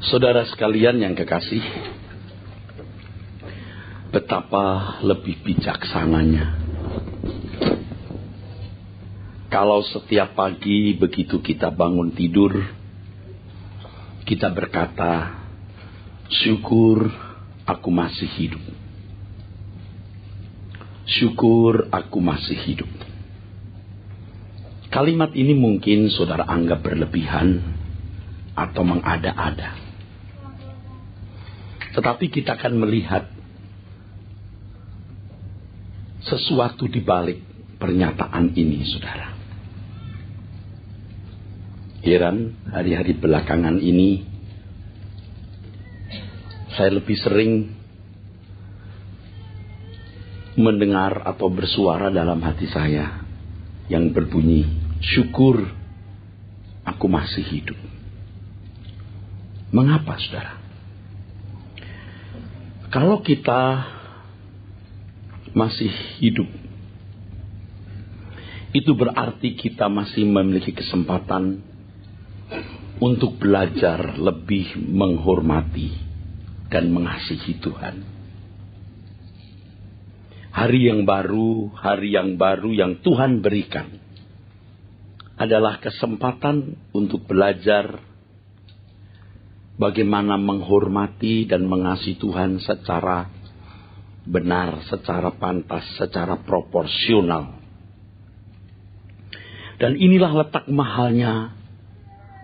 Saudara sekalian yang kekasih, betapa lebih bijaksananya kalau setiap pagi begitu kita bangun tidur, kita berkata, syukur aku masih hidup. Syukur aku masih hidup. Kalimat ini mungkin saudara anggap berlebihan atau mengada-ada. Tetapi kita akan melihat sesuatu di balik pernyataan ini, saudara. Heran, hari-hari belakangan ini saya lebih sering mendengar atau bersuara dalam hati saya yang berbunyi, syukur aku masih hidup. Mengapa, saudara? Kalau kita masih hidup, itu berarti kita masih memiliki kesempatan untuk belajar lebih menghormati dan mengasihi Tuhan. Hari yang baru yang Tuhan berikan adalah kesempatan untuk belajar bagaimana menghormati dan mengasihi Tuhan secara benar, secara pantas, secara proporsional. Dan inilah letak mahalnya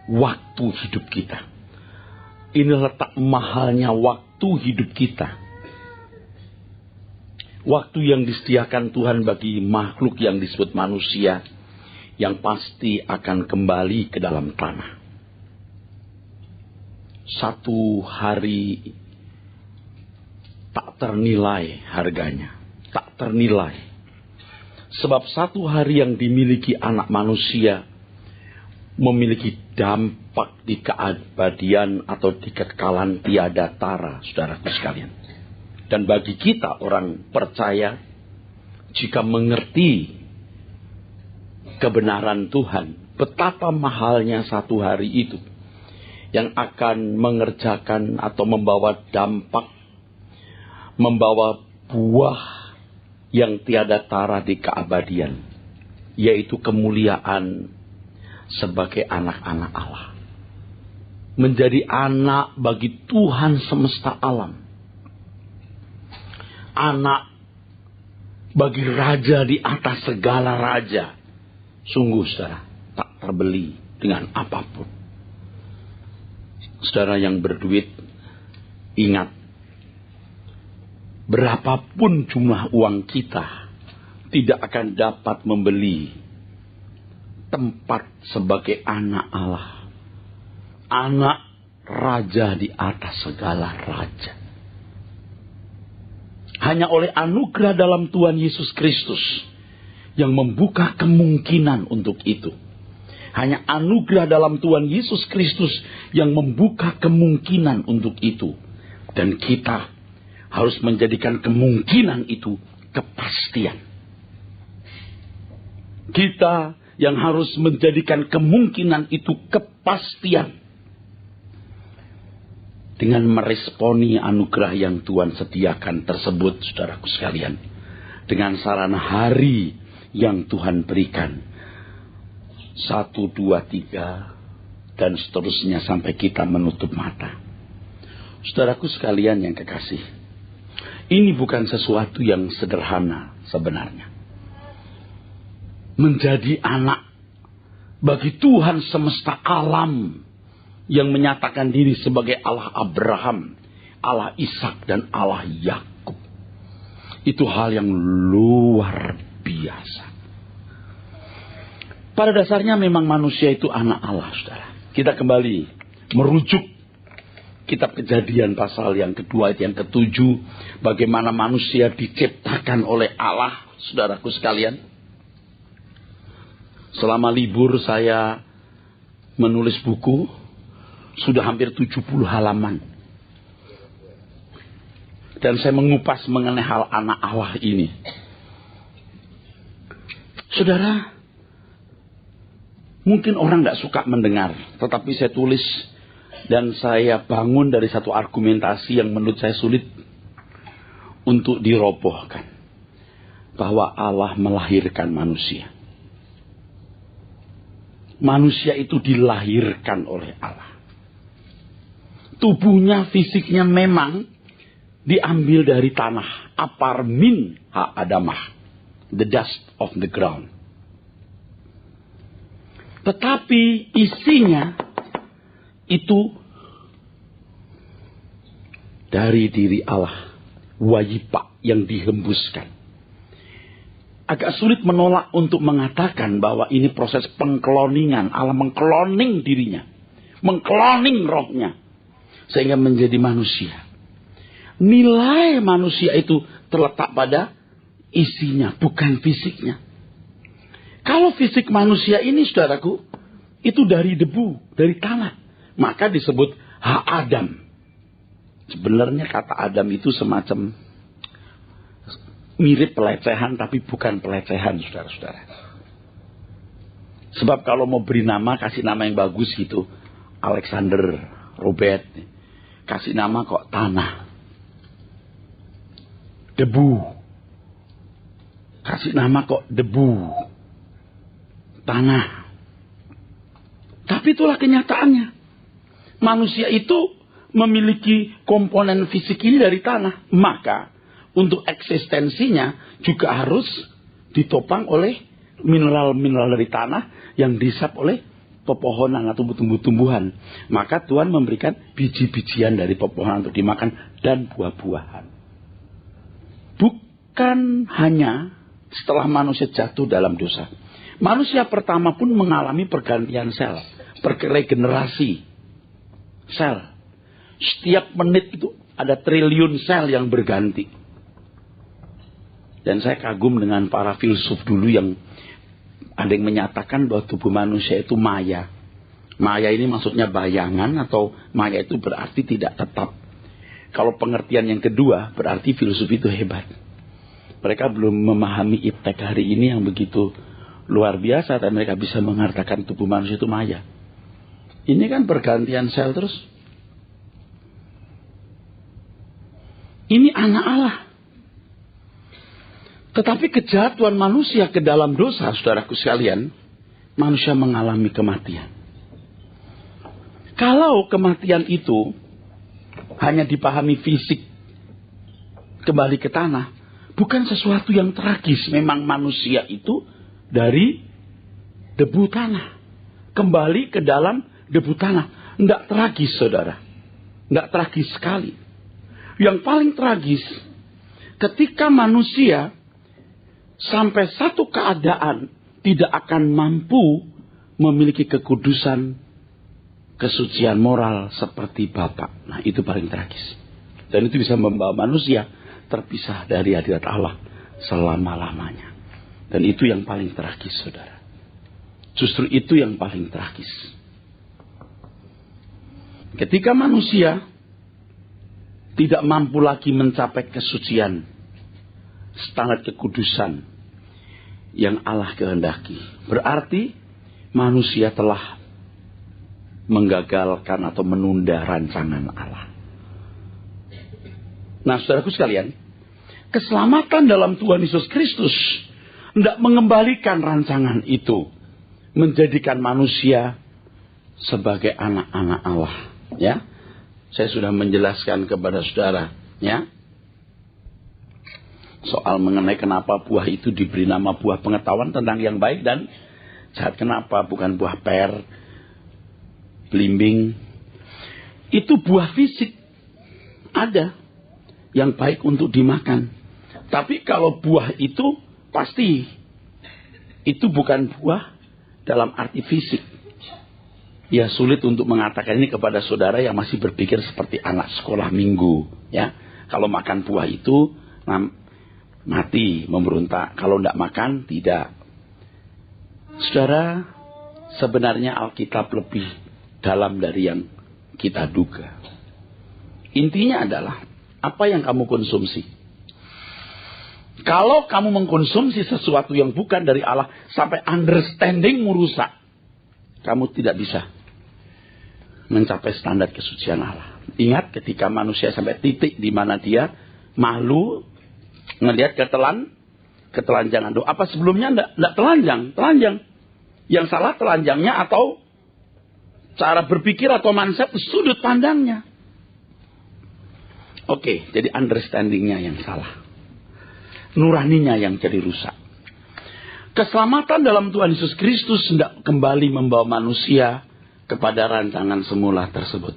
waktu hidup kita. Inilah letak mahalnya waktu hidup kita. Waktu yang disediakan Tuhan bagi makhluk yang disebut manusia, yang pasti akan kembali ke dalam tanah. Satu hari tak ternilai harganya, tak ternilai. Sebab satu hari yang dimiliki anak manusia memiliki dampak di keabadian atau di kekekalan tiada tara, saudaraku sekalian. Dan bagi kita orang percaya, jika mengerti kebenaran Tuhan, betapa mahalnya satu hari itu yang akan mengerjakan atau membawa dampak, membawa buah yang tiada tara di keabadian, yaitu kemuliaan sebagai anak-anak Allah. Menjadi anak bagi Tuhan semesta alam. Anak bagi raja di atas segala raja. Sungguh, saudara, tak terbeli dengan apapun. Saudara yang berduit, ingat, berapapun jumlah uang kita tidak akan dapat membeli tempat sebagai anak Allah. Anak raja di atas segala raja. Hanya oleh anugerah dalam Tuhan Yesus Kristus yang membuka kemungkinan untuk itu. Hanya anugerah dalam Tuhan Yesus Kristus yang membuka kemungkinan untuk itu. Dan kita harus menjadikan kemungkinan itu kepastian. Kita yang harus menjadikan kemungkinan itu kepastian. Dengan meresponi anugerah yang Tuhan sediakan tersebut, saudaraku sekalian. Dengan sarana hari yang Tuhan berikan. 1, 2, 3, dan seterusnya sampai kita menutup mata. Saudaraku sekalian yang kekasih, ini bukan sesuatu yang sederhana sebenarnya. Menjadi anak bagi Tuhan semesta alam yang menyatakan diri sebagai Allah Abraham, Allah Ishak dan Allah Yakub. Itu hal yang luar biasa. Pada dasarnya memang manusia itu anak Allah, saudara. Kita kembali merujuk kitab Kejadian pasal yang kedua, yang ke-7. Bagaimana manusia diciptakan oleh Allah, saudaraku sekalian. Selama libur saya menulis buku, sudah hampir 70 halaman. Dan saya mengupas mengenai hal anak Allah ini. Saudara, mungkin orang tidak suka mendengar, tetapi saya tulis Dan saya bangun dari satu argumentasi yang menurut saya sulit untuk dirobohkan. Bahwa Allah melahirkan manusia. Manusia itu dilahirkan oleh Allah. Tubuhnya, fisiknya memang diambil dari tanah. Apar min ha adamah. The dust of the ground. Tetapi isinya itu dari diri Allah. Wayipa yang dihembuskan. Agak sulit menolak untuk mengatakan bahwa ini proses pengkloningan. Allah mengkloning dirinya. Mengkloning rohnya. Sehingga menjadi manusia. Nilai manusia itu terletak pada isinya, bukan fisiknya. Kalau fisik manusia ini, saudaraku, itu dari debu, dari tanah. Maka disebut ha-Adam. Sebenarnya kata Adam itu semacam mirip pelecehan, tapi bukan pelecehan, saudara-saudara. Sebab kalau mau beri nama, kasih nama yang bagus gitu. Alexander, Robert. Kasih nama kok tanah. Debu. Kasih nama kok debu. Tanah. Tapi itulah kenyataannya. Manusia itu memiliki komponen fisik ini dari tanah. Maka untuk eksistensinya juga harus ditopang oleh mineral-mineral dari tanah yang dihisap oleh pepohonan atau tumbuh-tumbuhan. Maka Tuhan memberikan biji-bijian dari pepohonan untuk dimakan dan buah-buahan. Bukan hanya setelah manusia jatuh dalam dosa. Manusia pertama pun mengalami pergantian sel. Regenerasi sel. Setiap menit itu ada triliun sel yang berganti. Dan saya kagum dengan para filsuf dulu yang ada yang menyatakan bahwa tubuh manusia itu maya. Maya ini maksudnya bayangan atau maya itu berarti tidak tetap. Kalau pengertian yang kedua berarti filsuf itu hebat. Mereka belum memahami iptek hari ini yang begitu luar biasa. Dan mereka bisa mengatakan tubuh manusia itu maya. Ini kan pergantian sel terus. Ini anak Allah. Tetapi kejatuhan manusia ke dalam dosa, saudaraku sekalian, manusia mengalami kematian. Kalau kematian itu hanya dipahami fisik, kembali ke tanah, bukan sesuatu yang tragis. Memang manusia itu dari debu tanah. Kembali ke dalam debu tanah. Tidak tragis, saudara. Tidak tragis sekali. Yang paling tragis, ketika manusia sampai satu keadaan tidak akan mampu memiliki kekudusan, kesucian moral seperti Bapa. Nah, itu paling tragis. Dan itu bisa membawa manusia terpisah dari hadirat Allah selama-lamanya. Dan itu yang paling tragis, saudara. Justru itu yang paling tragis. Ketika manusia tidak mampu lagi mencapai kesucian, standar kekudusan yang Allah kehendaki, berarti manusia telah menggagalkan atau menunda rancangan Allah. Nah, saudaraku sekalian, keselamatan dalam Tuhan Yesus Kristus tidak mengembalikan rancangan itu, menjadikan manusia sebagai anak-anak Allah. Ya, saya sudah menjelaskan kepada saudara, ya, soal mengenai kenapa buah itu diberi nama buah pengetahuan tentang yang baik dan jahat. Kenapa bukan buah per, belimbing? Itu buah fisik. Ada yang baik untuk dimakan. Tapi kalau buah itu pasti itu bukan buah dalam arti fisik. Ya, sulit untuk mengatakan ini kepada saudara yang masih berpikir seperti anak sekolah minggu. Ya, kalau makan buah itu mati, memberontak. Kalau tidak makan, tidak. Saudara, sebenarnya Alkitab lebih dalam dari yang kita duga. Intinya adalah, apa yang kamu konsumsi? Kalau kamu mengkonsumsi sesuatu yang bukan dari Allah, sampai understandingmu rusak, kamu tidak bisa mencapai standar kesucian Allah. Ingat ketika manusia sampai titik di mana dia malu ngelihat ketelanjangan doa. Apa sebelumnya enggak telanjang. Yang salah telanjangnya atau cara berpikir atau mindset, sudut pandangnya. Oke, jadi understandingnya yang salah. Nuraninya yang jadi rusak. Keselamatan dalam Tuhan Yesus Kristus hendak kembali membawa manusia kepada rancangan semula tersebut.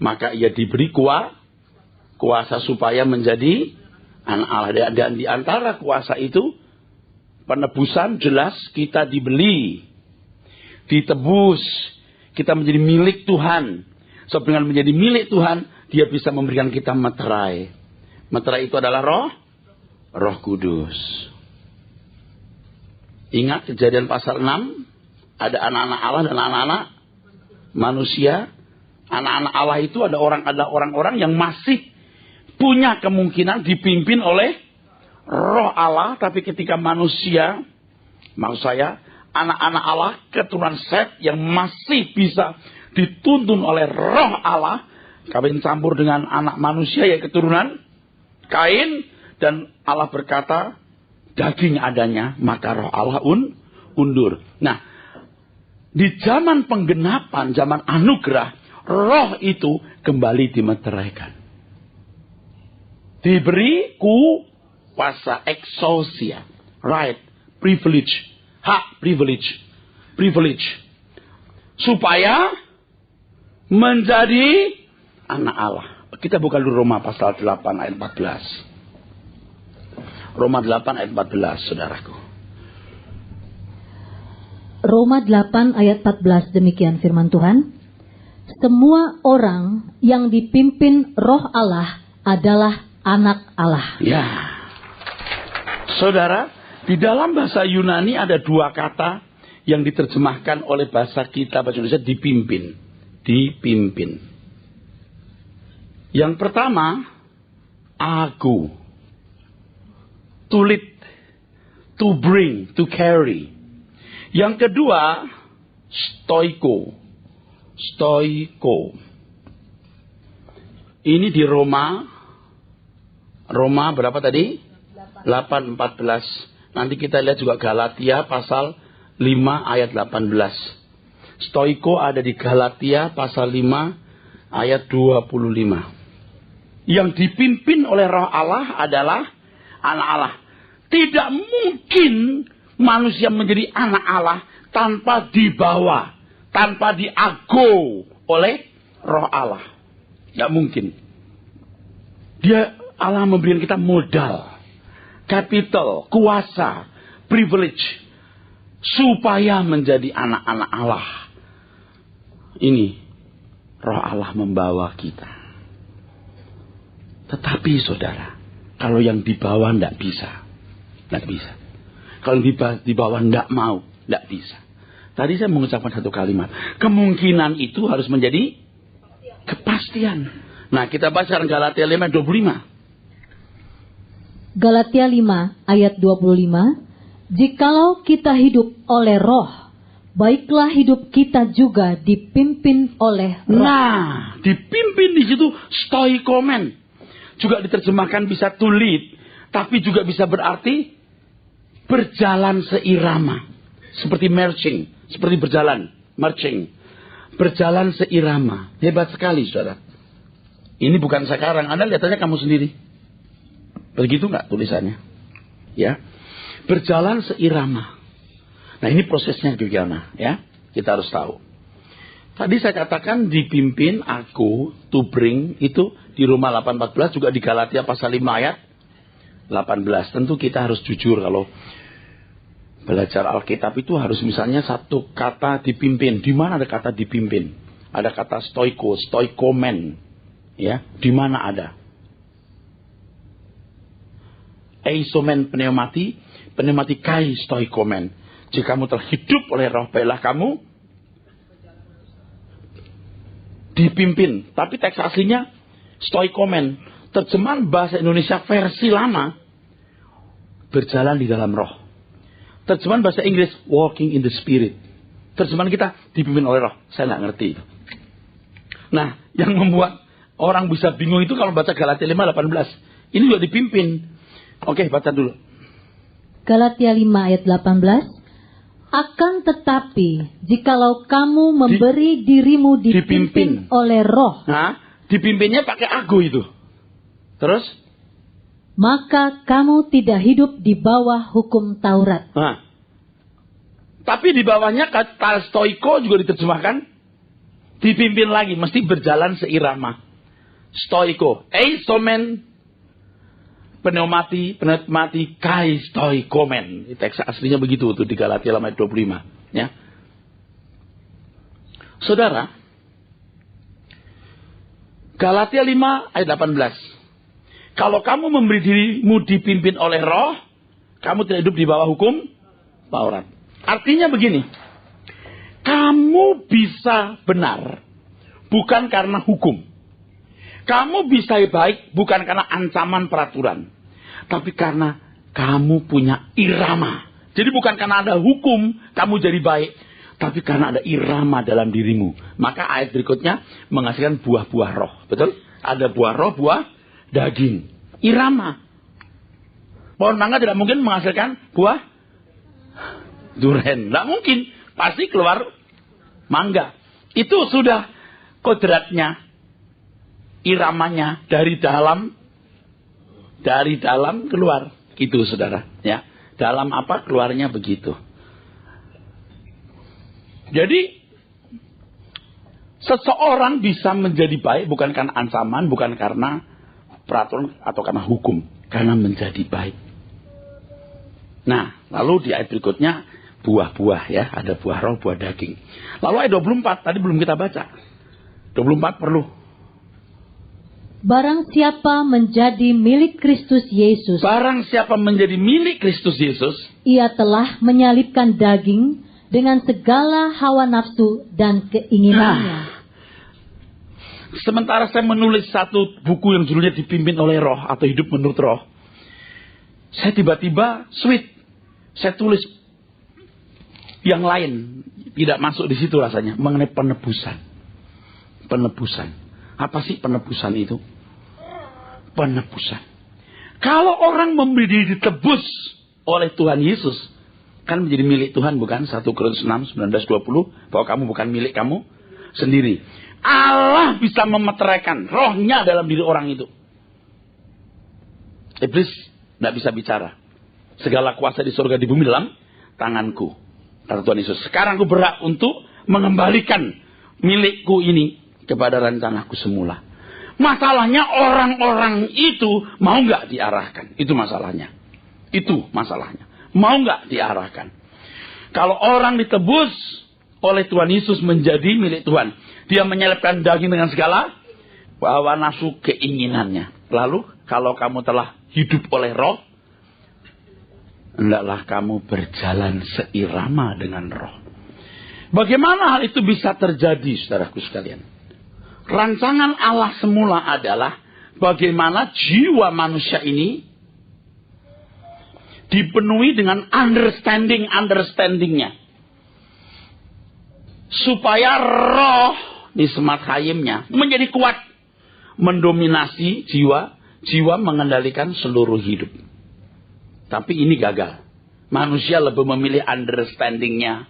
Maka ia diberi kuasa supaya menjadi anak Allah. Dan di antara kuasa itu, penebusan jelas kita dibeli, ditebus, kita menjadi milik Tuhan. So, dengan menjadi milik Tuhan, Dia bisa memberikan kita meterai. Meterai itu adalah Roh Kudus. Ingat Kejadian pasal 6, ada anak-anak Allah dan anak-anak manusia. Anak-anak Allah itu ada orang-orang yang masih punya kemungkinan dipimpin oleh Roh Allah, tapi ketika manusia, maksud saya, anak-anak Allah, keturunan Set yang masih bisa dituntun oleh Roh Allah, kawin campur dengan anak manusia yaitu keturunan Kain, dan Allah berkata, daging adanya, maka Roh Allah undur. Nah, di zaman penggenapan, zaman anugerah, Roh itu kembali dimeteraikan. Diberi kuasa, exousia, right, privilege, hak, privilege, supaya menjadi anak Allah. Kita buka dulu Roma pasal 8 ayat 14. Roma 8 ayat 14, saudaraku. Roma 8 ayat 14, demikian firman Tuhan. Semua orang yang dipimpin Roh Allah adalah anak Allah. Ya. Saudara, di dalam bahasa Yunani ada dua kata yang diterjemahkan oleh bahasa kita, bahasa Indonesia, dipimpin. Yang pertama, aku. To lead, to bring, to carry. Yang kedua, stoiko. Ini di Roma berapa tadi? 8:14. Nanti kita lihat juga Galatia pasal 5 ayat 18. Stoiko ada di Galatia pasal 5 ayat 25. Yang dipimpin oleh Roh Allah adalah anak Allah. Tidak mungkin manusia menjadi anak Allah tanpa dibawa, tanpa diago oleh Roh Allah. Tidak mungkin. Allah memberikan kita modal, capital, kuasa, privilege, supaya menjadi anak-anak Allah. Ini Roh Allah membawa kita. Tetapi saudara, kalau yang dibawa tidak bisa. Kalau dibawa tidak mau, tidak bisa. Tadi saya mengucapkan satu kalimat. Kemungkinan itu harus menjadi kepastian. Nah, kita baca Galatia 5 ayat 25. Galatia 5 ayat 25. Jikalau kita hidup oleh Roh, baiklah hidup kita juga dipimpin oleh Roh. Nah, dipimpin di situ stoikomen. Juga diterjemahkan bisa to lead, tapi juga bisa berarti berjalan seirama. Seperti marching, seperti berjalan, marching. Berjalan seirama. Hebat sekali, saudara. Ini bukan sekarang, Anda lihat aja kamu sendiri. Begitu nggak tulisannya? Ya. Berjalan seirama. Nah, ini prosesnya gimana, ya? Kita harus tahu. Tadi saya katakan dipimpin aku, to bring, itu di Roma 8:14, juga di Galatia pasal 5 ayat 18. Tentu kita harus jujur kalau belajar Alkitab itu harus misalnya satu kata dipimpin. Di mana ada kata dipimpin? Ada kata stoiko, stoikomen. Ya, di mana ada? Eisomen pneumatikai stoikomen. Jika kamu terhidup oleh Roh, baiklah kamu dipimpin. Tapi teks aslinya stoikomen. Terjemahan bahasa Indonesia versi lama, berjalan di dalam Roh. Terjemahan bahasa Inggris, walking in the Spirit. Terjemahan kita dipimpin oleh Roh. Saya nggak ngerti itu. Nah, yang membuat orang bisa bingung itu kalau baca Galatia 5:18. Ini juga dipimpin. Oke, baca dulu. Galatia 5 ayat 18. Akan tetapi, jikalau kamu memberi dirimu dipimpin oleh roh. Nah, dipimpinnya pakai aku itu. Terus? Maka kamu tidak hidup di bawah hukum Taurat. Nah, tapi di bawahnya kata stoiko juga diterjemahkan. Dipimpin lagi, mesti berjalan seirama. Stoiko. Eistomen. Pneumati kai stoikomen. Teks aslinya begitu tuh di Galatia 5 ayat 25. Ya. Saudara, Galatia 5 ayat 18. Kalau kamu memberi dirimu dipimpin oleh roh, kamu tidak hidup di bawah hukum Taurat. Artinya begini, kamu bisa benar bukan karena hukum. Kamu bisa baik bukan karena ancaman peraturan, tapi karena kamu punya irama. Jadi bukan karena ada hukum kamu jadi baik, tapi karena ada irama dalam dirimu. Maka ayat berikutnya menghasilkan buah-buah roh. Betul? Ada buah roh, buah daging. Irama. Pohon mangga tidak mungkin menghasilkan buah durian. Tidak mungkin. Pasti keluar mangga. Itu sudah kodratnya. Iramanya dari dalam keluar. Gitu saudara. Ya. Dalam apa keluarnya begitu. Jadi seseorang bisa menjadi baik bukan karena ancaman, bukan karena peraturan atau karena hukum, karena menjadi baik. Nah, lalu di ayat berikutnya buah-buah ya, ada buah roh, buah daging. Lalu ayat 24 tadi belum kita baca. 24 perlu. Barang siapa menjadi milik Kristus Yesus. Barang siapa menjadi milik Kristus Yesus. Ia telah menyalibkan daging dengan segala hawa nafsu dan keinginannya. Nah, sementara saya menulis satu buku yang judulnya Dipimpin oleh Roh atau Hidup Menurut Roh, saya tiba-tiba saya tulis yang lain, tidak masuk di situ rasanya, mengenai penebusan. Penebusan. Apa sih penebusan itu? Penebusan. Kalau orang memberi diri ditebus oleh Tuhan Yesus, kan menjadi milik Tuhan, bukan? 1 Korintus 6, 19-20, bahwa kamu bukan milik kamu sendiri. Allah bisa memeteraikan rohnya dalam diri orang itu. Iblis tidak bisa bicara. Segala kuasa di surga di bumi dalam tanganku, kata Tuhan Yesus. Sekarang aku berhak untuk mengembalikan milikku ini kepada rencanaku semula. Masalahnya orang-orang itu mau nggak diarahkan. Itu masalahnya. Mau nggak diarahkan. Kalau orang ditebus oleh Tuhan Yesus menjadi milik Tuhan, dia menyelipkan daging dengan segala hawa nafsu keinginannya. Lalu kalau kamu telah hidup oleh roh, hendaklah kamu berjalan seirama dengan roh. Bagaimana hal itu bisa terjadi, saudaraku sekalian? Rancangan Allah semula adalah bagaimana jiwa manusia ini dipenuhi dengan understandingnya. Supaya roh di semat hayimnya menjadi kuat. Mendominasi jiwa mengendalikan seluruh hidup. Tapi ini gagal. Manusia lebih memilih understandingnya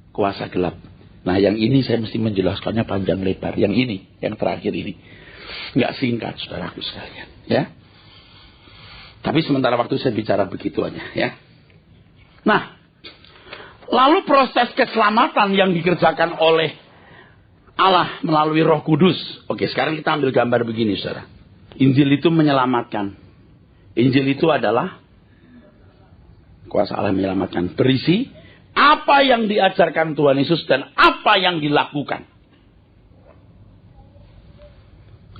kuasa gelap. Nah, yang ini saya mesti menjelaskannya panjang lebar. Yang ini, yang terakhir ini. Nggak singkat, saudaraku sekalian. Ya. Tapi sementara waktu saya bicara begitu aja. Ya. Nah, lalu proses keselamatan yang dikerjakan oleh Allah melalui Roh Kudus. Oke, sekarang kita ambil gambar begini, saudara. Injil itu menyelamatkan. Injil itu adalah kuasa Allah menyelamatkan. Berisi apa yang diajarkan Tuhan Yesus dan apa yang dilakukan.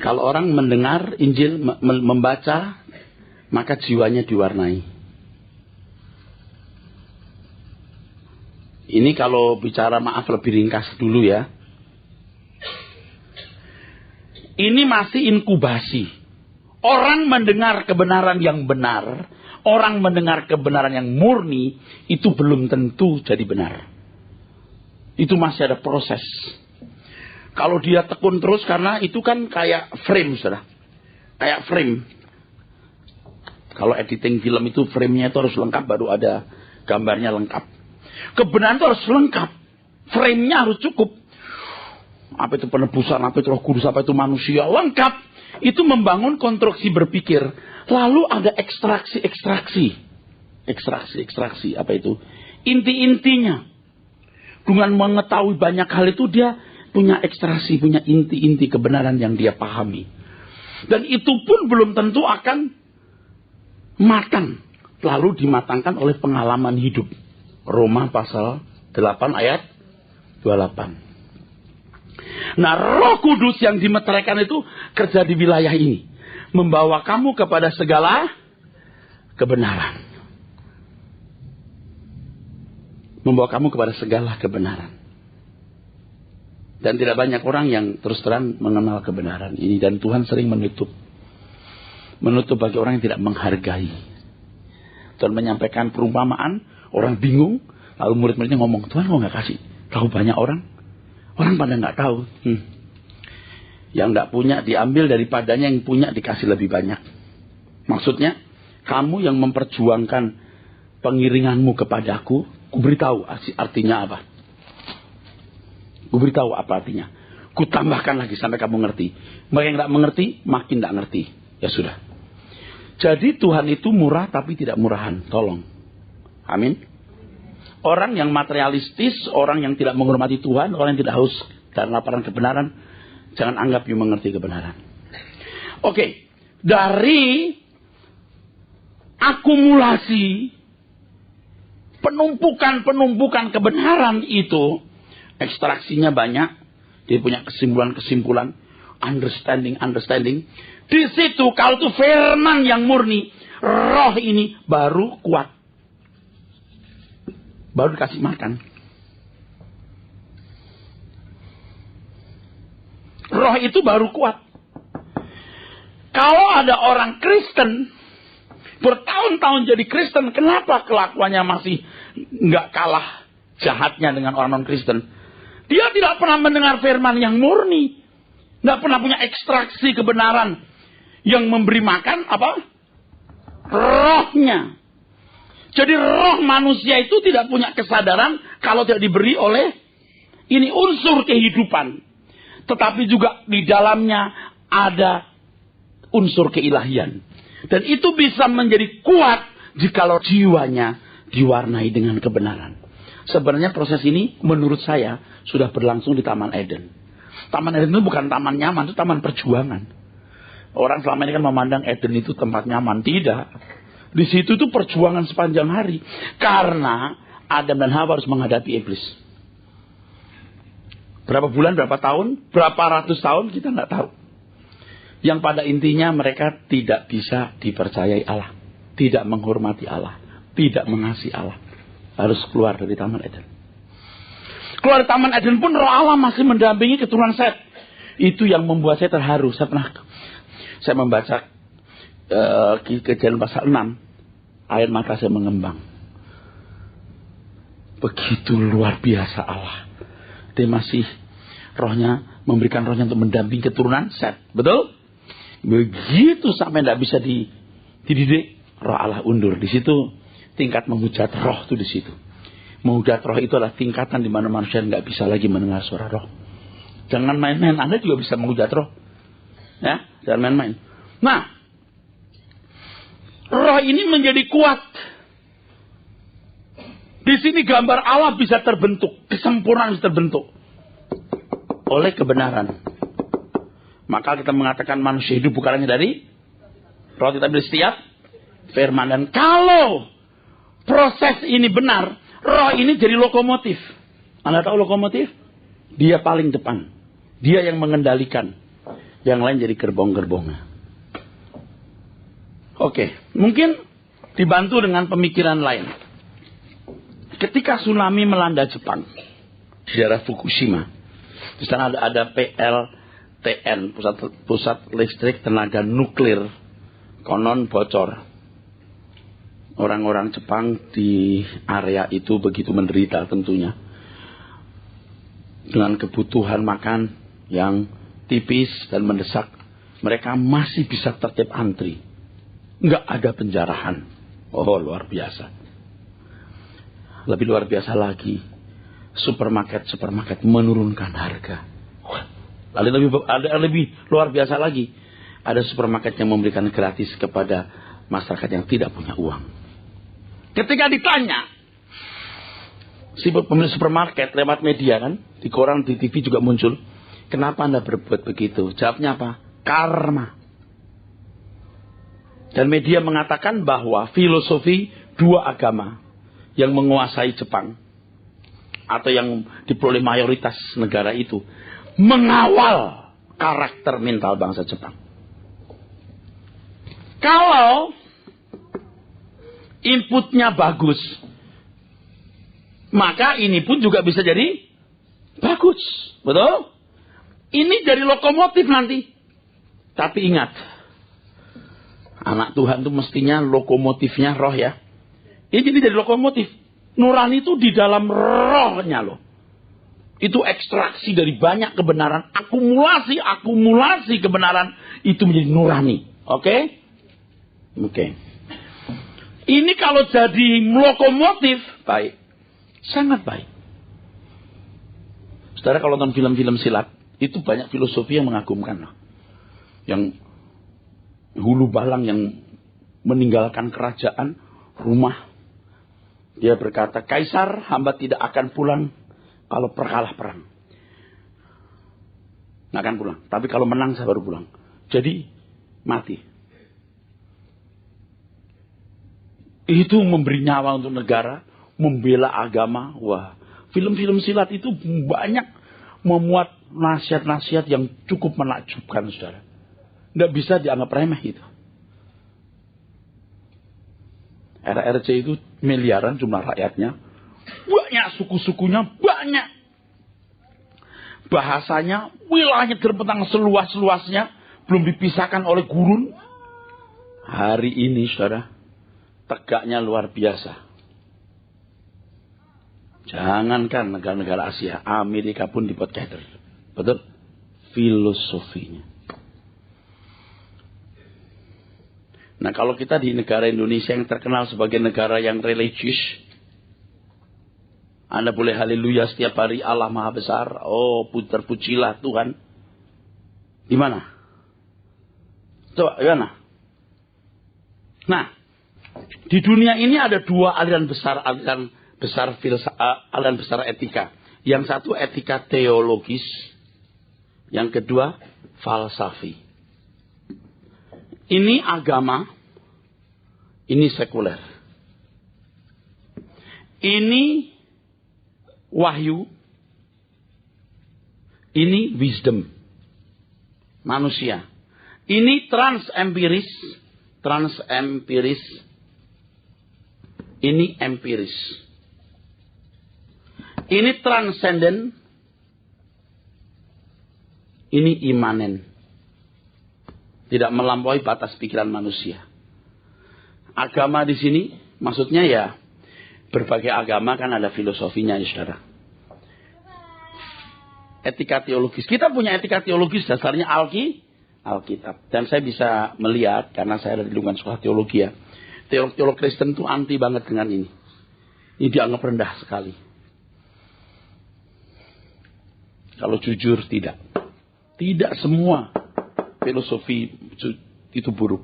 Kalau orang mendengar Injil, membaca, maka jiwanya diwarnai. Ini kalau bicara maaf lebih ringkas dulu ya. Ini masih inkubasi. Orang mendengar kebenaran yang benar, orang mendengar kebenaran yang murni, itu belum tentu jadi benar. Itu masih ada proses. Kalau dia tekun terus, karena itu kan kayak frame, saudara. Kayak frame. Kalau editing film itu frame-nya itu harus lengkap, baru ada gambarnya lengkap. Kebenaran itu harus lengkap. Frame-nya harus cukup. Apa itu penebusan, apa itu Roh Kudus, apa itu manusia, lengkap. Itu membangun konstruksi berpikir. Lalu ada ekstraksi, apa itu? Inti-intinya. Dengan mengetahui banyak hal itu, dia punya ekstraksi, punya inti-inti kebenaran yang dia pahami. Dan itu pun belum tentu akan matang. Lalu dimatangkan oleh pengalaman hidup. Roma pasal 8 ayat 28. Nah, Roh Kudus yang dimeteraikan itu kerja di wilayah ini. Membawa kamu kepada segala kebenaran. Membawa kamu kepada segala kebenaran. Dan tidak banyak orang yang terus terang mengenal kebenaran ini. Dan Tuhan sering menutup. Menutup bagi orang yang tidak menghargai. Tuhan menyampaikan perumpamaan. Orang bingung. Lalu murid-muridnya ngomong, Tuhan kok gak kasih tahu banyak orang? Orang pada gak tahu. Yang gak punya diambil daripadanya, yang punya dikasih lebih banyak. Maksudnya, kamu yang memperjuangkan pengiringanmu kepadaku, ku beritahu artinya apa. Ku beritahu apa artinya. Ku tambahkan lagi sampai kamu ngerti. Mereka yang tidak mengerti, makin tidak ngerti. Ya sudah. Jadi Tuhan itu murah tapi tidak murahan. Tolong. Amin. Orang yang materialistis, orang yang tidak menghormati Tuhan, orang yang tidak haus dan laparan kebenaran, jangan anggap you mengerti kebenaran. Oke. Dari akumulasi penumpukan kebenaran itu, ekstraksinya banyak, dia punya kesimpulan-kesimpulan, understanding. Di situ kalau itu firman yang murni, roh ini baru kuat. Baru dikasih makan. Roh itu baru kuat. Kalau ada orang Kristen bertahun-tahun jadi Kristen, kenapa kelakuannya masih nggak kalah jahatnya dengan orang non-Kristen? Dia tidak pernah mendengar firman yang murni, nggak pernah punya ekstraksi kebenaran yang memberi makan apa? Rohnya. Jadi roh manusia itu tidak punya kesadaran kalau tidak diberi oleh ini unsur kehidupan, tetapi juga di dalamnya ada unsur keilahian. Dan itu bisa menjadi kuat jikalau jiwanya diwarnai dengan kebenaran. Sebenarnya proses ini menurut saya sudah berlangsung di Taman Eden. Taman Eden itu bukan taman nyaman, itu taman perjuangan. Orang selama ini kan memandang Eden itu tempat nyaman. Tidak. Di situ itu perjuangan sepanjang hari. Karena Adam dan Hawa harus menghadapi iblis. Berapa bulan, berapa tahun, berapa ratus tahun kita nggak tahu. Yang pada intinya mereka tidak bisa dipercayai Allah. Tidak menghormati Allah. Tidak mengasihi Allah. Harus keluar dari Taman Eden. Keluar dari Taman Eden pun roh Allah masih mendampingi keturunan Set. Itu yang membuat saya terharu. Saya membaca Kejadian pasal 6. Air mata saya mengembang. Begitu luar biasa Allah. Dia masih memberikan rohnya untuk mendampingi keturunan Set. Betul? Begitu sampai tidak bisa dididik, roh Allah undur. Di situ tingkat menghujat roh itu di situ. Menghujat roh itu adalah tingkatan di mana manusia nggak bisa lagi mendengar suara roh. Jangan main-main. Anda juga bisa menghujat roh. Ya, jangan main-main. Nah, roh ini menjadi kuat. Di sini gambar Allah bisa terbentuk, kesempurnaan bisa terbentuk oleh kebenaran. Maka kita mengatakan manusia hidup bukan hanya dari roh, kita beli setiap firman. Dan kalau proses ini benar, roh ini jadi lokomotif. Anda tahu lokomotif? Dia paling depan. Dia yang mengendalikan. Yang lain jadi gerbong-gerbongnya. Oke, mungkin dibantu dengan pemikiran lain. Ketika tsunami melanda Jepang, di daerah Fukushima, di sana ada PLTN, pusat listrik tenaga nuklir, konon bocor. Orang-orang Jepang di area itu begitu menderita tentunya. Dengan kebutuhan makan yang tipis dan mendesak, mereka masih bisa tertib antri. Nggak ada penjarahan. Oh, luar biasa. Lebih luar biasa lagi, supermarket menurunkan harga. Lalu lebih luar biasa lagi, ada supermarket yang memberikan gratis kepada masyarakat yang tidak punya uang. Ketika ditanya, si pemilik supermarket lewat media kan, di koran, di TV juga muncul, kenapa Anda berbuat begitu? Jawabnya apa? Karma. Dan media mengatakan bahwa filosofi dua agama yang menguasai Jepang atau yang diperoleh mayoritas negara itu mengawal karakter mental bangsa Jepang. Kalau inputnya bagus, maka ini pun juga bisa jadi bagus. Betul? Ini jadi lokomotif nanti. Tapi ingat, anak Tuhan itu mestinya lokomotifnya roh ya. Ini jadi lokomotif. Nurani itu di dalam rohnya loh. Itu ekstraksi dari banyak kebenaran. Akumulasi kebenaran. Itu menjadi nurani. Oke? Oke. Ini kalau jadi lokomotif, baik. Sangat baik. Saudara kalau nonton film-film silat, itu banyak filosofi yang mengagumkan loh. Yang hulu balang yang meninggalkan kerajaan, rumah. Dia berkata, Kaisar, hamba tidak akan pulang kalau kalah perang. Nggak akan pulang. Tapi kalau menang saya baru pulang. Jadi, mati. Itu memberi nyawa untuk negara, membela agama. Wah, film-film silat itu banyak memuat nasihat-nasihat yang cukup menakjubkan, saudara. Nggak bisa dianggap remeh itu. RRC itu miliaran jumlah rakyatnya. Banyak suku-sukunya, banyak. Bahasanya, wilayahnya terbentang seluas-luasnya. Belum dipisahkan oleh gurun. Hari ini, saudara, tegaknya luar biasa. Jangankan negara-negara Asia, Amerika pun dibuat keder. Betul? Filosofinya. Nah, kalau kita di negara Indonesia yang terkenal sebagai negara yang religius, Anda boleh haleluya setiap hari, Allah Maha Besar. Oh, terpujilah Tuhan. Di mana? Coba, gimana? Nah, di dunia ini ada dua aliran besar etika. Yang satu etika teologis, yang kedua falsafi. Ini agama, ini sekuler. Ini wahyu, ini wisdom, manusia. Ini transempiris, ini empiris. Ini transcendent, ini imanen. Tidak melampaui batas pikiran manusia. Agama di sini maksudnya ya berbagai agama kan ada filosofinya ya saudara. Etika teologis. Kita punya etika teologis dasarnya Alkitab. Dan saya bisa melihat karena saya ada di lingkungan sekolah teologi ya. Teolog Kristen itu anti banget dengan ini. Ini dianggap rendah sekali. Kalau jujur tidak. Tidak semua filosofi itu buruk.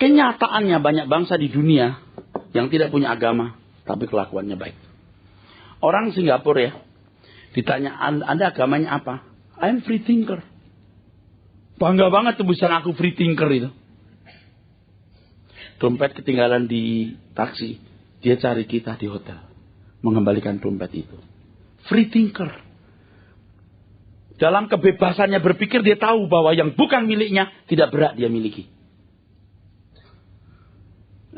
Kenyataannya banyak bangsa di dunia yang tidak punya agama, tapi kelakuannya baik. Orang Singapura ya, ditanya, Anda agamanya apa? I'm free thinker. Bangga banget tulisan aku free thinker itu. Dompet ketinggalan di taksi, dia cari kita di hotel, mengembalikan dompet itu. Free thinker. Dalam kebebasannya berpikir, dia tahu bahwa yang bukan miliknya tidak berhak dia miliki.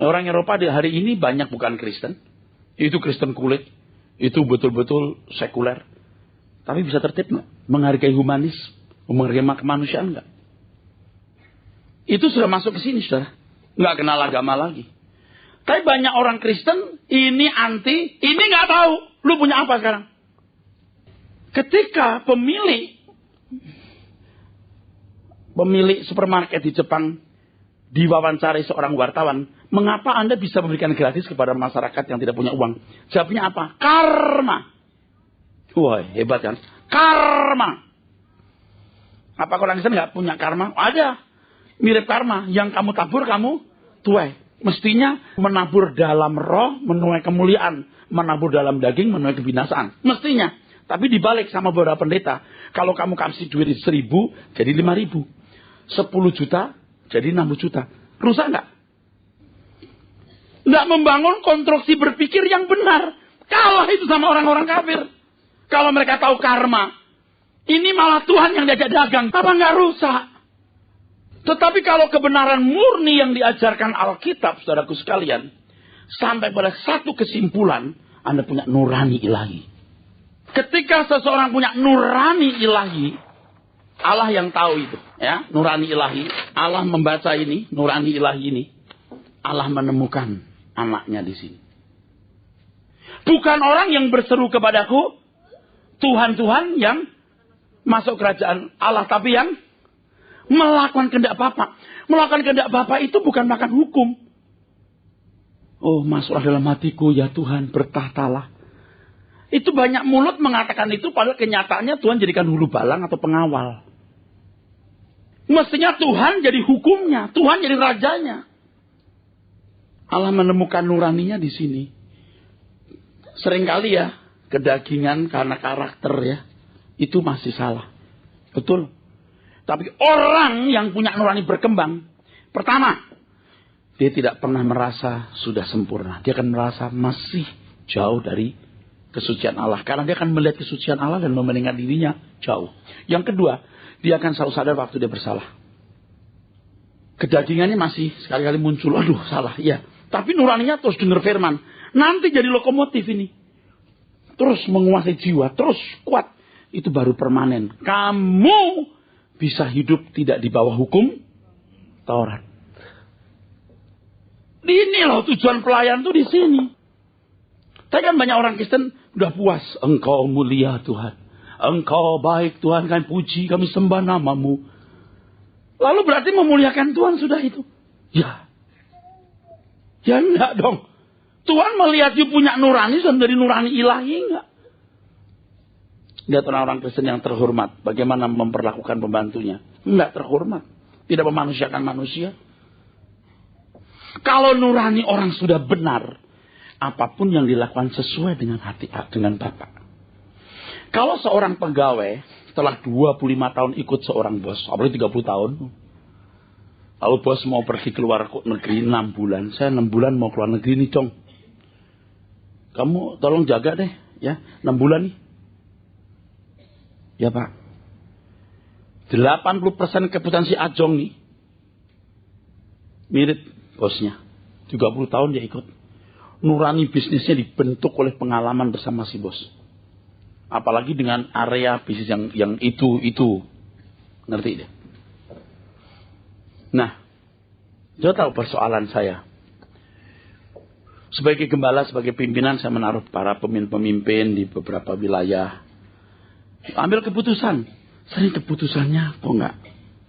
Orang Eropa di hari ini banyak bukan Kristen. Itu Kristen kulit. Itu betul-betul sekuler. Tapi bisa tertib nggak? Menghargai humanis. Menghargai kemanusiaan nggak? Itu sudah masuk ke sini, saudara. Nggak kenal agama lagi. Tapi banyak orang Kristen, ini anti, ini nggak tahu. Lu punya apa sekarang? Ketika pemilik Pemilik supermarket di Jepang diwawancari seorang wartawan, mengapa Anda bisa memberikan gratis kepada masyarakat yang tidak punya uang? Jawabnya apa? Karma. Wah, hebat kan? Karma. Apa orang Kristen nggak punya karma? Ada. Mirip karma. Yang kamu tabur, kamu tuai. Mestinya menabur dalam roh, menuai kemuliaan. Menabur dalam daging, menuai kebinasaan. Mestinya. Tapi dibalik sama beberapa pendeta. Kalau kamu kasih duit 1.000, jadi 5.000. 10 juta, jadi 60 juta. Rusak nggak? Nggak membangun konstruksi berpikir yang benar. Kalah itu sama orang-orang kafir. Kalau mereka tahu karma. Ini malah Tuhan yang diajak dagang. Apa nggak rusak? Tetapi kalau kebenaran murni yang diajarkan Alkitab, saudaraku sekalian. Sampai pada satu kesimpulan, Anda punya nurani ilahi. Ketika seseorang punya nurani ilahi, Allah yang tahu itu, ya, nurani ilahi. Allah membaca ini, nurani ilahi ini. Allah menemukan anaknya di sini. Bukan orang yang berseru kepadaku, Tuhan, Tuhan yang masuk kerajaan Allah, tapi yang melakukan kehendak Bapa. Melakukan kehendak Bapa itu bukan makan hukum. Oh, masuklah dalam hatiku ya Tuhan, bertahtalah. Itu banyak mulut mengatakan itu, padahal kenyataannya Tuhan jadikan hulu balang atau pengawal. Mestinya Tuhan jadi hukumnya, Tuhan jadi rajanya. Allah menemukan nuraninya di sini. Seringkali ya, kedagingan karena karakter ya, itu masih salah. Betul. Tapi orang yang punya nurani berkembang, pertama, dia tidak pernah merasa sudah sempurna. Dia akan merasa masih jauh dari kesucian Allah. Karena dia akan melihat kesucian Allah dan membandingkan dirinya jauh. Yang kedua, dia akan selalu sadar waktu dia bersalah. Kedagingannya masih sekali-kali muncul. Aduh, salah. Ya. Tapi nuraninya terus dengar firman. Nanti jadi lokomotif ini. Terus menguasai jiwa. Terus kuat. Itu baru permanen. Kamu bisa hidup tidak di bawah hukum Taurat. Ini loh tujuan pelayan tuh di sini. Tapi kan banyak orang Kristen udah puas. Engkau mulia Tuhan. Engkau baik Tuhan, kami puji, kami sembah namamu. Lalu berarti memuliakan Tuhan sudah itu? Ya. Ya enggak dong. Tuhan melihat you punya nurani, sudah dari nurani ilahi enggak? Lihat orang-orang Kristen yang terhormat. Bagaimana memperlakukan pembantunya. Enggak terhormat. Tidak memanusiakan manusia. Kalau nurani orang sudah benar. Apapun yang dilakukan sesuai dengan hati, dengan Bapa. Kalau seorang pegawai setelah 25 tahun ikut seorang bos, apalagi 30 tahun. Lalu bos mau pergi keluar negeri 6 bulan. Saya 6 bulan mau keluar negeri nih, Cong. Kamu tolong jaga deh, ya. 6 bulan nih. Ya, Pak. 80% keputusan si Ajong nih. Mirip bosnya. 30 tahun dia ikut. Nurani bisnisnya dibentuk oleh pengalaman bersama si bos. Apalagi dengan area bisnis yang itu. Ngerti deh. Nah, saya tahu persoalan saya. Sebagai gembala, sebagai pimpinan, saya menaruh para pemimpin di beberapa wilayah. Ambil keputusan. Sering keputusannya kok nggak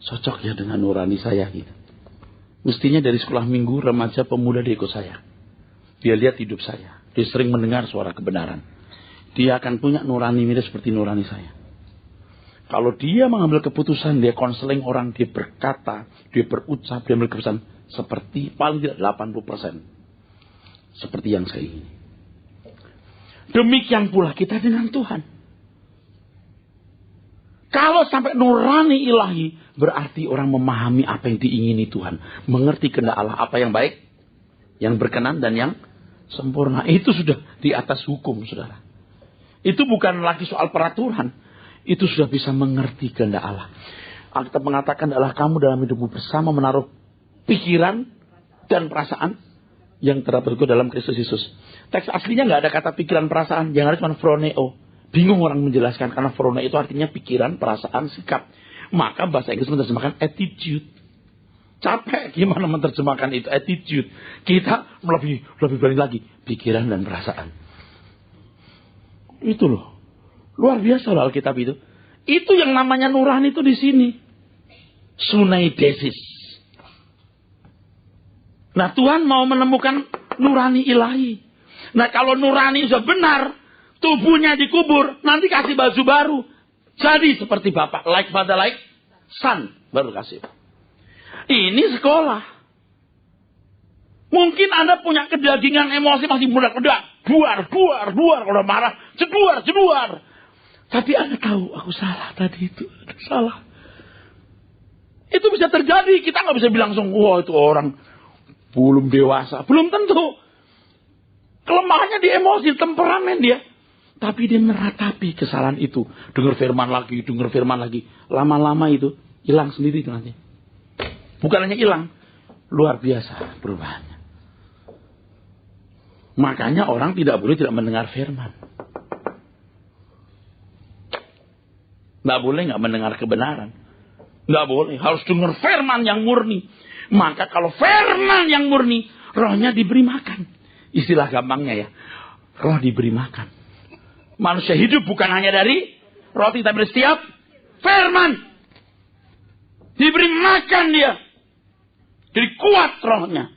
cocok ya dengan nurani saya gitu. Mestinya dari sekolah minggu, remaja, pemuda dia ikut saya. Dia lihat hidup saya. Dia sering mendengar suara kebenaran. Dia akan punya nurani mirip seperti nurani saya. Kalau dia mengambil keputusan, dia konseling orang, dia berkata, dia berucap, dia ambil keputusan seperti paling tidak 80%. Seperti yang saya ingin. Demikian pula kita dengan Tuhan. Kalau sampai nurani ilahi, berarti orang memahami apa yang diingini Tuhan. Mengerti kehendak Allah, apa yang baik, yang berkenan dan yang sempurna. Itu sudah di atas hukum, saudara. Itu bukan lagi soal peraturan. Itu sudah bisa mengerti kehendak Allah. Alkitab mengatakan adalah kamu dalam hidupmu bersama menaruh pikiran dan perasaan yang terdapat dalam Kristus Yesus. Teks aslinya nggak ada kata pikiran perasaan. Yang ada cuma phroneo. Bingung orang menjelaskan karena phroneo itu artinya pikiran, perasaan, sikap. Maka bahasa Inggris menerjemahkan attitude. Capek gimana menerjemahkan itu attitude. Kita lebih berani lagi pikiran dan perasaan. Itu loh. Luar biasa loh Alkitab itu. Itu yang namanya nurani itu di sini. Sunaidesis. Nah, Tuhan mau menemukan nurani ilahi. Nah, kalau nurani sudah benar, tubuhnya dikubur, nanti kasih baju baru. Jadi seperti Bapak, like father, like son, baru kasih. Ini sekolah. Mungkin Anda punya kedagingan emosi masih meledak-ledak. Duar, kalau marah, jeduar. Tapi Anda tahu, aku salah tadi itu, salah. Itu bisa terjadi, kita nggak bisa bilang langsung, wah itu orang belum dewasa. Belum tentu. Kelemahannya di emosi, temperamen dia. Tapi dia meratapi kesalahan itu. Dengar firman lagi. Lama-lama itu hilang sendiri itu nanti. Bukan hanya hilang, luar biasa perubahannya. Makanya orang tidak boleh tidak mendengar firman. Nggak boleh nggak mendengar kebenaran. Nggak boleh, harus dengar firman yang murni. Maka kalau firman yang murni, rohnya diberi makan. Istilah gampangnya ya, roh diberi makan. Manusia hidup bukan hanya dari roti, tapi dari setiap firman. Diberi makan dia. Jadi kuat rohnya.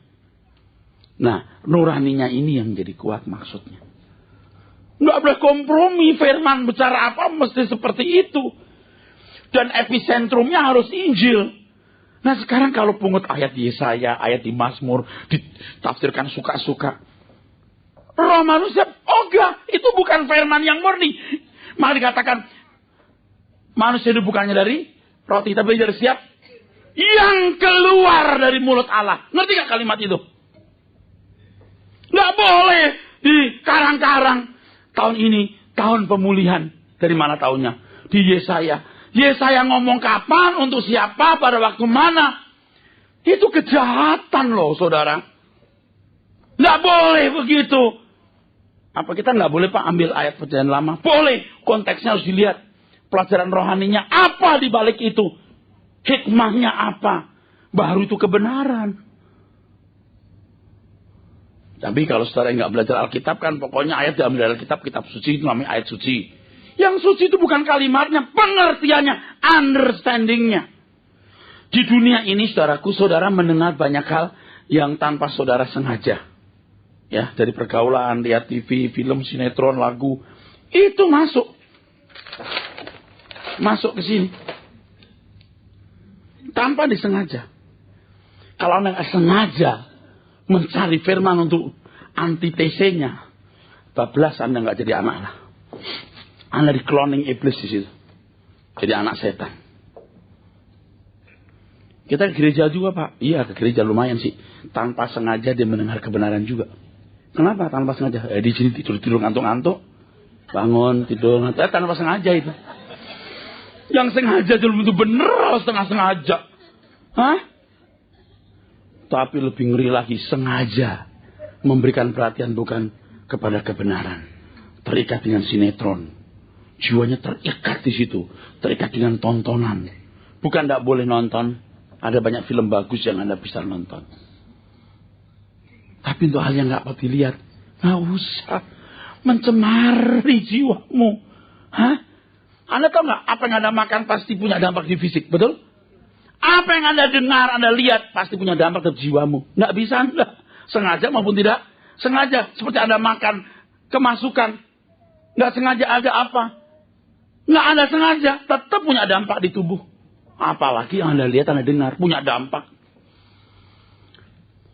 Nah, nuraninya ini yang jadi kuat maksudnya. Nggak boleh kompromi, firman bicara apa mesti seperti itu. Dan episentrumnya harus Injil. Nah sekarang kalau pungut ayat di Yesaya, ayat di Mazmur, ditafsirkan suka-suka. Roh manusia, enggak, itu bukan firman yang murni. Malah dikatakan, manusia itu bukannya dari roti, tapi dari siap yang keluar dari mulut Allah. Ngerti gak kalimat itu? Nggak boleh di karang-karang. Tahun ini, tahun pemulihan. Dari mana tahunnya? Di Yesaya. Yesaya ngomong kapan, untuk siapa, pada waktu mana. Itu kejahatan loh saudara. Nggak boleh begitu. Apa kita nggak boleh Pak ambil ayat perjanjian lama? Boleh. Konteksnya harus dilihat. Pelajaran rohaninya apa di balik itu. Hikmahnya apa. Baru itu kebenaran. Tapi kalau saudara nggak belajar Alkitab kan pokoknya ayat diambil dari Alkitab, kitab suci itu namanya ayat suci. Yang suci itu bukan kalimatnya, pengertiannya, understandingnya. Di dunia ini saudaraku, saudara mendengar banyak hal yang tanpa saudara sengaja. Ya, dari pergaulan, lihat TV, film, sinetron, lagu. Itu masuk. Masuk ke sini. Tanpa disengaja. Kalau Anda nggak sengaja mencari firman untuk antitesenya, bablas Anda nggak jadi anak Allah. Anda di cloning iblis di situ. Jadi anak setan. Kita ke gereja juga Pak. Iya ke gereja lumayan sih. Tanpa sengaja dia mendengar kebenaran juga. Kenapa tanpa sengaja? Di sini tidur ngantuk-ngantuk. Bangun tidur ngantuk. Tanpa sengaja itu. Yang sengaja belum tentu bener, setengah sengaja. Hah? Tapi lebih ngeri lagi sengaja memberikan perhatian bukan kepada kebenaran. Terikat dengan sinetron. Jiwanya terikat di situ. Terikat dengan tontonan. Bukan tidak boleh nonton. Ada banyak film bagus yang Anda bisa nonton. Tapi untuk hal yang nggak perlu dilihat. Nggak usah. Mencemari jiwamu. Hah? Anda tahu nggak apa yang Anda makan pasti punya dampak di fisik. Betul? Apa yang Anda dengar, Anda lihat pasti punya dampak di jiwamu. Nggak bisa Anda. Sengaja maupun tidak. Sengaja. Seperti Anda makan kemasukan. Nggak sengaja ada apa. Nggak Anda sengaja. Tetap punya dampak di tubuh. Apalagi yang Anda lihat, Anda dengar. Punya dampak.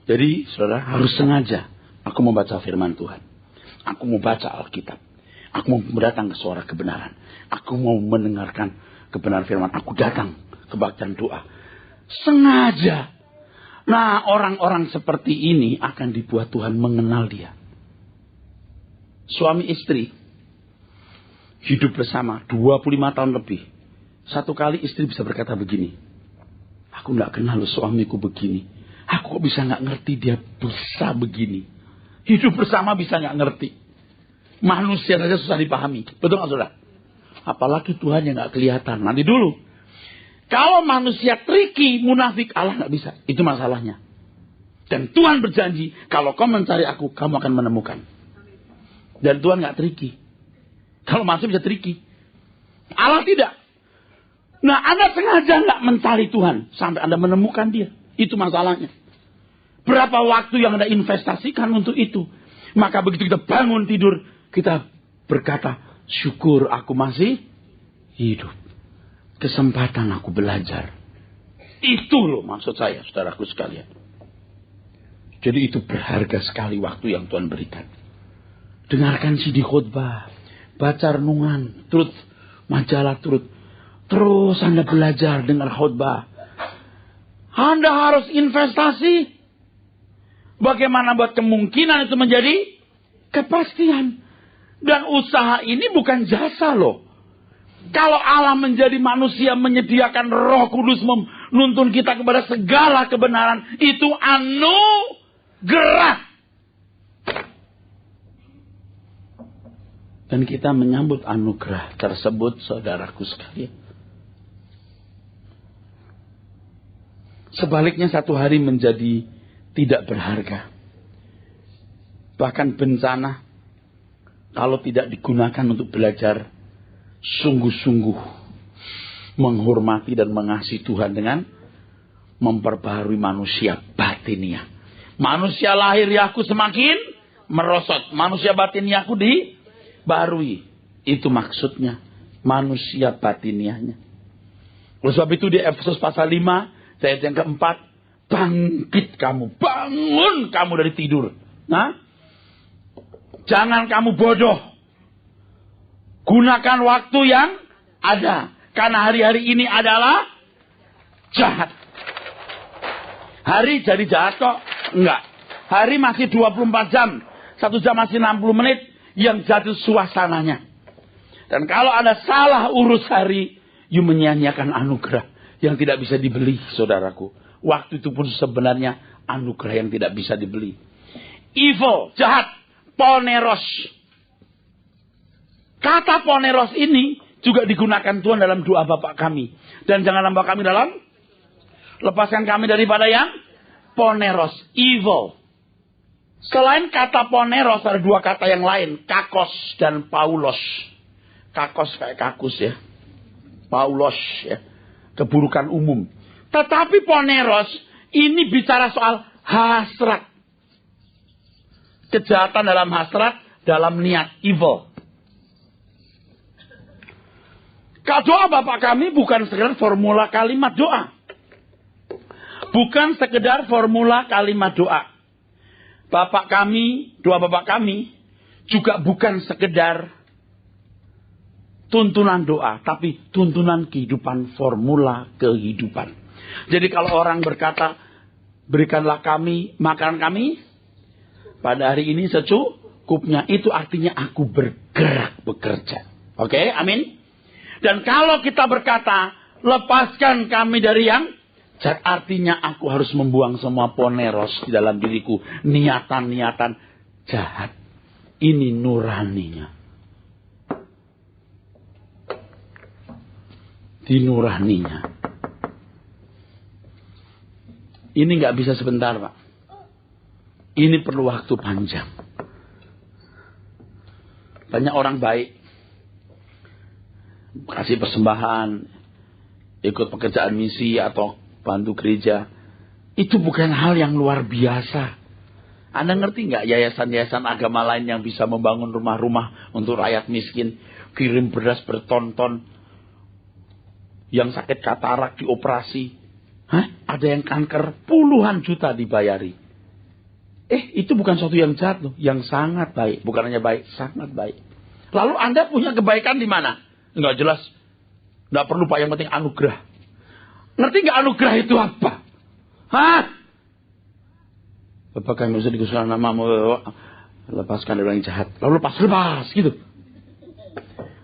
Jadi saudara harus sengaja. Aku mau baca firman Tuhan. Aku mau baca Alkitab. Aku mau datang ke suara kebenaran. Aku mau mendengarkan kebenaran firman. Aku datang ke kebaktian doa. Sengaja. Nah orang-orang seperti ini akan dibuat Tuhan mengenal dia. Suami istri. Hidup bersama 25 tahun lebih. Satu kali istri bisa berkata begini. Aku gak kenal suamiku begini. Aku kok bisa gak ngerti dia bisa begini. Hidup bersama bisa gak ngerti. Manusia saja susah dipahami. Betul gak saudara? Apalagi Tuhan yang gak kelihatan. Nanti dulu. Kalau manusia tricky, munafik, Allah gak bisa. Itu masalahnya. Dan Tuhan berjanji. Kalau kau mencari aku, kamu akan menemukan. Dan Tuhan gak tricky. Kalau manusia bisa tricky. Allah tidak. Nah, Anda sengaja nggak mencari Tuhan sampai Anda menemukan dia. Itu masalahnya. Berapa waktu yang Anda investasikan untuk itu? Maka begitu kita bangun tidur, kita berkata, syukur aku masih hidup. Kesempatan aku belajar. Itu loh maksud saya, saudaraku sekalian. Jadi itu berharga sekali waktu yang Tuhan berikan. Dengarkan CD khotbah, baca renungan, Truth, majalah Truth. Terus Anda belajar dengar khotbah. Anda harus investasi. Bagaimana buat kemungkinan itu menjadi kepastian. Dan usaha ini bukan jasa loh. Kalau Allah menjadi manusia menyediakan Roh Kudus menuntun kita kepada segala kebenaran, itu anugerah. Dan kita menyambut anugerah tersebut, saudaraku sekalian. Sebaliknya satu hari menjadi tidak berharga. Bahkan bencana, kalau tidak digunakan untuk belajar sungguh-sungguh menghormati dan mengasihi Tuhan dengan memperbaharui manusia batiniah. Manusia lahiriahku semakin merosot. Manusia batiniahku dibarui. Itu maksudnya. Manusia batiniahnya. Oleh sebab itu di Efesus pasal 5, ayat yang keempat. Bangkit kamu. Bangun kamu dari tidur. Nah, jangan kamu bodoh. Gunakan waktu yang ada. Karena hari-hari ini adalah jahat. Hari jadi jahat kok? Enggak. Hari masih 24 jam. 1 jam masih 60 menit. Yang jatuh suasananya. Dan kalau Anda salah urus hari, you menyia-nyiakan anugerah yang tidak bisa dibeli, saudaraku. Waktu itu pun sebenarnya anugerah yang tidak bisa dibeli. Evil, jahat, poneros. Kata poneros ini juga digunakan Tuhan dalam doa Bapa kami. Dan jangan nambah kami dalam, lepaskan kami daripada yang poneros, evil. Selain kata poneros ada 2 kata yang lain, kakos dan paulos. Kakos kayak kakus ya. Paulos ya. Keburukan umum. Tetapi poneros ini bicara soal hasrat. Kejahatan dalam hasrat, dalam niat evil. Doa Bapak kami bukan sekedar formula kalimat doa. Bukan sekedar formula kalimat doa. Bapak kami, doa Bapak kami juga bukan sekedar tuntunan doa, tapi tuntunan kehidupan, formula kehidupan. Jadi kalau orang berkata, berikanlah kami makanan kami pada hari ini secukupnya, itu artinya aku bergerak bekerja. Oke, amin. Dan kalau kita berkata, lepaskan kami dari yang jahat, artinya aku harus membuang semua poneros di dalam diriku. Niatan-niatan jahat. Ini nuraninya. Di nuraninya. Ini gak bisa sebentar, Pak. Ini perlu waktu panjang. Banyak orang baik. Kasih persembahan, ikut pekerjaan misi atau bantu gereja. Itu bukan hal yang luar biasa. Anda ngerti nggak yayasan-yayasan agama lain yang bisa membangun rumah-rumah untuk rakyat miskin, kirim beras berton-ton, yang sakit katarak dioperasi, ada yang kanker puluhan juta dibayari. Itu bukan sesuatu yang jahat loh, yang sangat baik, bukan hanya baik, sangat baik. Lalu Anda punya kebaikan di mana? Enggak jelas. Enggak perlu Pak, yang penting anugerah. Ngerti enggak anugerah itu apa? Bapak kami usah dikhususkan namamu, lepaskan dari orang yang jahat. Lalu lepas gitu.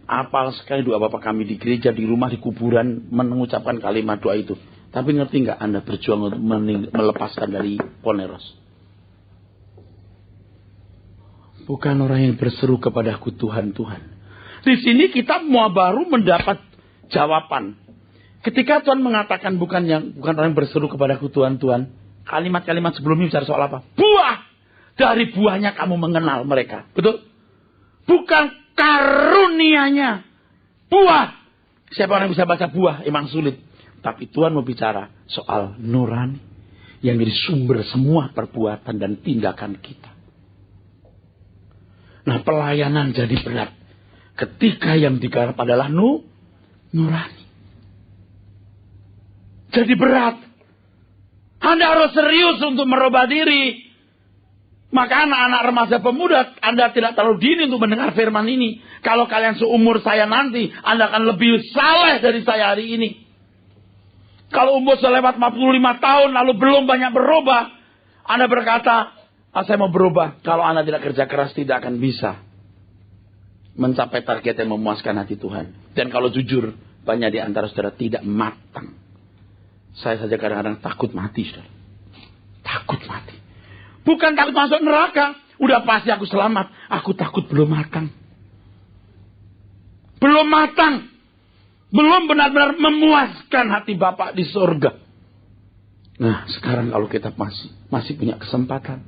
Apal sekali doa Bapak kami di gereja, di rumah, di kuburan mengucapkan kalimat doa itu. Tapi ngerti enggak Anda berjuang untuk melepaskan dari poneros? Bukan orang yang berseru kepadaku Tuhan, Tuhan. Di sini kita mau baru mendapat jawaban. Ketika Tuhan mengatakan bukan orang yang berseru kepadaku Tuhan, Tuhan. Kalimat-kalimat sebelumnya bicara soal apa? Buah. Dari buahnya kamu mengenal mereka. Betul? Bukan karunianya. Buah. Siapa orang yang bisa baca buah? Emang sulit. Tapi Tuhan mau bicara soal nurani. Yang jadi sumber semua perbuatan dan tindakan kita. Nah, pelayanan jadi berat. Ketika yang digarap adalah nurani. Jadi berat. Anda harus serius untuk merubah diri. Maka anak-anak remaja pemuda, Anda tidak terlalu dini untuk mendengar firman ini. Kalau kalian seumur saya nanti, Anda akan lebih saleh dari saya hari ini. Kalau umur sudah lewat 45 tahun lalu belum banyak berubah, Anda berkata, saya mau berubah. Kalau Anda tidak kerja keras, tidak akan bisa mencapai target yang memuaskan hati Tuhan. Dan kalau jujur, banyak di antara saudara tidak matang. Saya saja kadang-kadang takut mati, saudara. Takut mati. Bukan takut masuk neraka. Udah pasti aku selamat. Aku takut belum matang. Belum matang. Belum benar-benar memuaskan hati Bapa di surga. Nah, sekarang kalau kita masih punya kesempatan.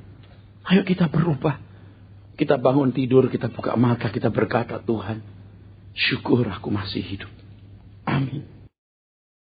Ayo kita berubah. Kita bangun tidur, kita buka mata, kita berkata, Tuhan, syukur aku masih hidup. Amin.